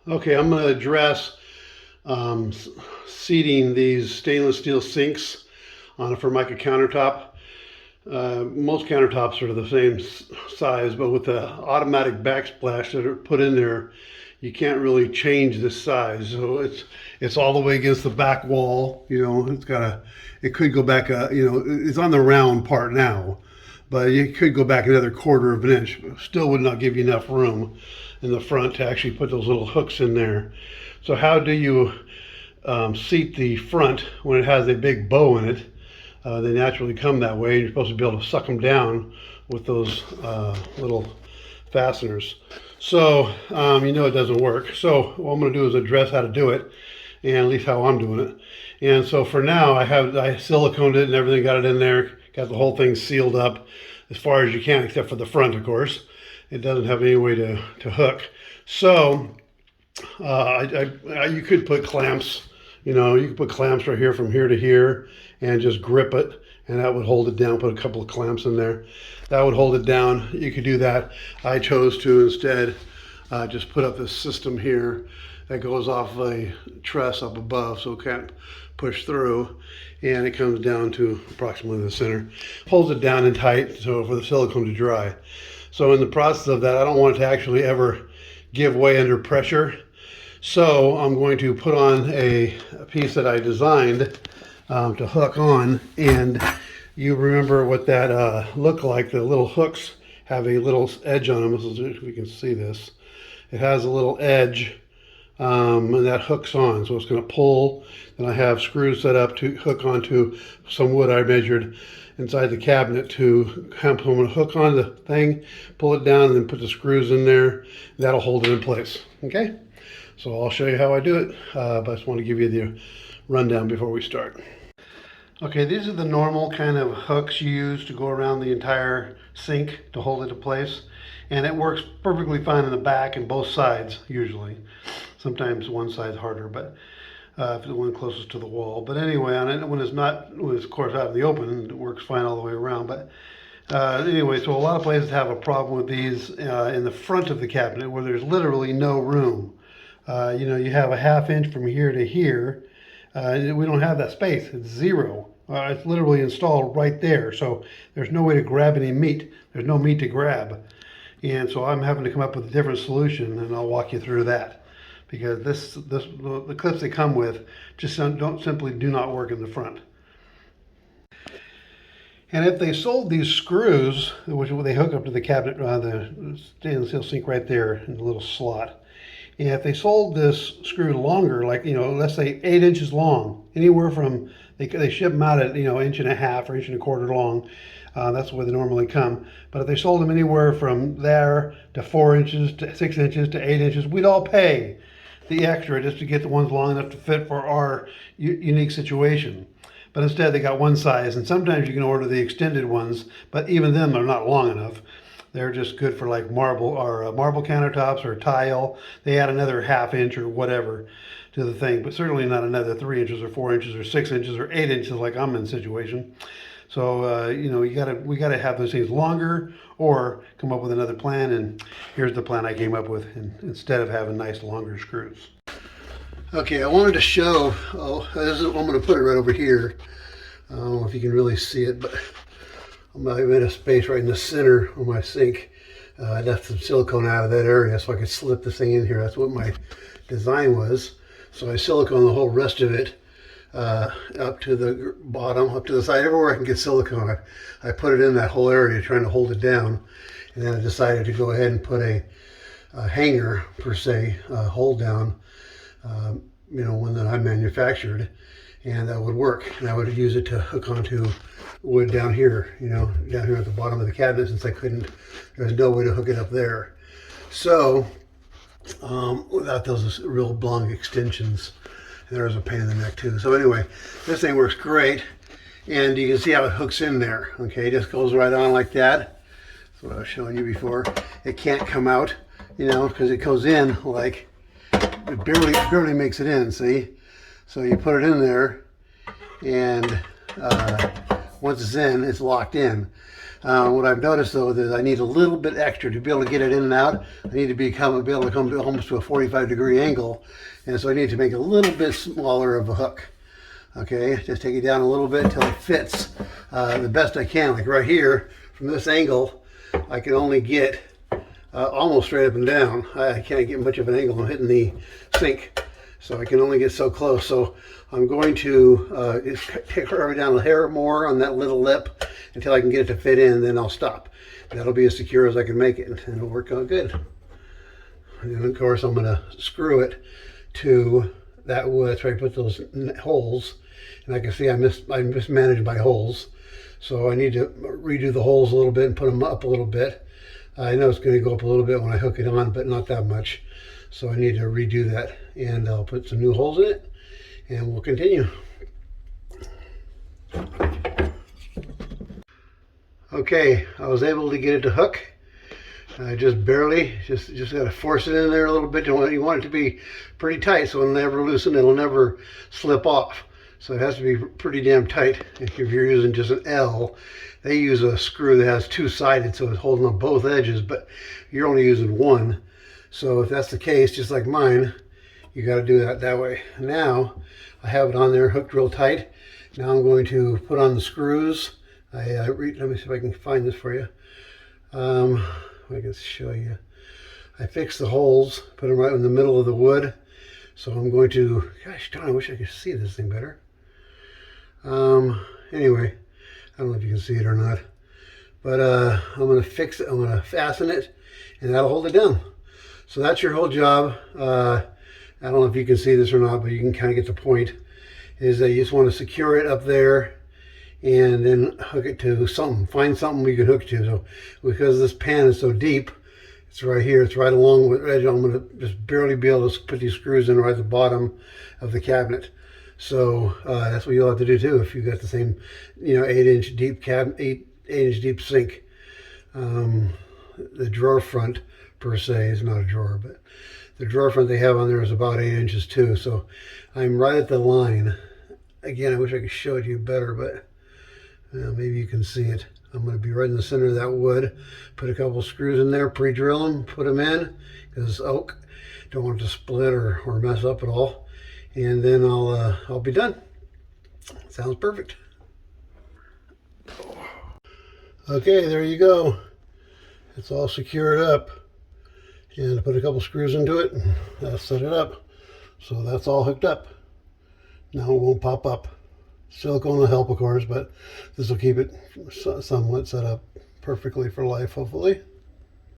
Okay, I'm going to address um, seating these stainless steel sinks on a Formica countertop. Most countertops are the same size, but with the automatic backsplash that are put in there, you can't really change the size. So it's all the way against the back wall. You know, it could go back. It's on the round part now, but you could go back another quarter of an inch. Still would not give you enough room in the front to actually put those little hooks in there. So how do you seat the front when it has a big bow in it? They naturally come that way. You're supposed to be able to suck them down with those little fasteners. So it doesn't work. So what I'm going to do is address how to do it, and at least how I'm doing it. And so for now, I siliconed it and everything, got it in there, got the whole thing sealed up as far as you can, except for the front, of course. It doesn't have any way to hook. So you could put clamps. You could put clamps right here from here to here and just grip it, and that would hold it down. Put a couple of clamps in there. That would hold it down. You could do that. I chose to instead just put up this system here that goes off a truss up above so it can't push through, and it comes down to approximately the center. Holds it down and tight so for the silicone to dry. So in the process of that, I don't want it to actually ever give way under pressure. So I'm going to put on a piece that I designed to hook on, and you remember what that looked like. The little hooks have a little edge on them. If we can see this, it has a little edge, and that hooks on. So it's going to pull. And I have screws set up to hook onto some wood I measured inside the cabinet to I'm going to hook on the thing, pull it down, and then put the screws in there. That'll hold it in place. Okay. So I'll show you how I do it, but I just want to give you the rundown before we start. Okay, these are the normal kind of hooks you use to go around the entire sink to hold it in place. And it works perfectly fine in the back and both sides, usually. Sometimes one side's harder, but if it's the one closest to the wall. But anyway, on it, when it's of course out in the open, it works fine all the way around. But anyway, so a lot of places have a problem with these in the front of the cabinet where there's literally no room. You have a ½ inch from here to here. We don't have that space. It's zero. It's literally installed right there. So there's no way to grab any meat. There's no meat to grab. And so I'm having to come up with a different solution, and I'll walk you through that. Because the clips they come with just simply do not work in the front. And if they sold these screws, which they hook up to the cabinet, the stainless steel sink right there in the little slot, and if they sold this screw longer, like, let's say 8 inches long, anywhere from, they ship them out at, 1.5 inches or 1.25 inches long. That's the way they normally come. But if they sold them anywhere from there to 4 inches, to 6 inches, to 8 inches, we'd all pay the extra just to get the ones long enough to fit for our unique situation. But instead they got one size, and sometimes you can order the extended ones, but even then they're not long enough. They're just good for like marble countertops or tile. They add another ½ inch or whatever to the thing, but certainly not another 3 inches or 4 inches or 6 inches or 8 inches like I'm in situation. So we gotta have those things longer or come up with another plan. And here's the plan I came up with instead of having nice longer screws. Okay, I wanted to show. I'm going to put it right over here. I don't know if you can really see it, but I made a space right in the center of my sink. I left some silicone out of that area so I could slip this thing in here. That's what my design was. So I silicone the whole rest of it up to the bottom, up to the side, everywhere I can get silicone. I put it in that whole area trying to hold it down. And then I decided to go ahead and put a hanger, per se, hold down, one that I manufactured. And that would work. And I would use it to hook onto wood down here, down here at the bottom of the cabinet, since there's no way to hook it up there. So, without those real long extensions, and there's a pain in the neck too. So anyway, this thing works great, and you can see how it hooks in there. Okay, it just goes right on like that. That's what I was showing you before. It can't come out, because it goes in like, it barely makes it in, see? So you put it in there, and once it's in, it's locked in. What I've noticed though is I need a little bit extra to be able to get it in and out. I need to be able to come to almost to a 45-degree angle, and so I need to make a little bit smaller of a hook. Okay, just take it down a little bit until it fits the best I can. Like right here, from this angle, I can only get almost straight up and down. I can't get much of an angle. I'm hitting the sink, so I can only get so close. So I'm going to take her down a hair more on that little lip until I can get it to fit in, then I'll stop. That'll be as secure as I can make it, and it'll work out good. And of course, I'm going to screw it to that wood. That's where I put those holes, and I can see I mismanaged my holes. So I need to redo the holes a little bit and put them up a little bit. I know it's going to go up a little bit when I hook it on, but not that much. So I need to redo that, and I'll put some new holes in it, and we'll continue. Okay, I was able to get it to hook. Just barely, just got to force it in there a little bit. You want it to be pretty tight so it'll never loosen, it'll never slip off. So it has to be pretty damn tight. If you're using just an L, they use a screw that has two-sided, so it's holding on both edges, but you're only using one. So if that's the case, just like mine, you got to do that way. Now, I have it on there hooked real tight. Now I'm going to put on the screws. Let me see if I can find this for you. I can show you. I fixed the holes, put them right in the middle of the wood. So I'm going to, gosh darn, I wish I could see this thing better. Anyway, I don't know if you can see it or not, but I'm going to fix it. I'm going to fasten it, and that'll hold it down. So that's your whole job. I don't know if you can see this or not, but you can kind of get the point. Is that you just want to secure it up there, and then hook it to something. Find something we can hook to. So because this pan is so deep, it's right here. It's right along with the edge. I'm going to just barely be able to put these screws in right at the bottom of the cabinet. So that's what you'll have to do too if you got the same, 8-inch deep cabinet, 8-inch deep sink. The drawer front per se is not a drawer, but the drawer front they have on there is about 8 inches too. So I'm right at the line. Again, I wish I could show it to you better, but maybe you can see it. I'm going to be right in the center of that wood. Put a couple screws in there, pre-drill them, put them in, because it's oak. Don't want it to split or mess up at all. And then I'll be done. Sounds perfect. Okay, there you go. It's all secured up. And I put a couple screws into it, and that'll set it up. So that's all hooked up. Now it won't pop up. Silicone will help, of course, but this will keep it somewhat set up perfectly for life, hopefully.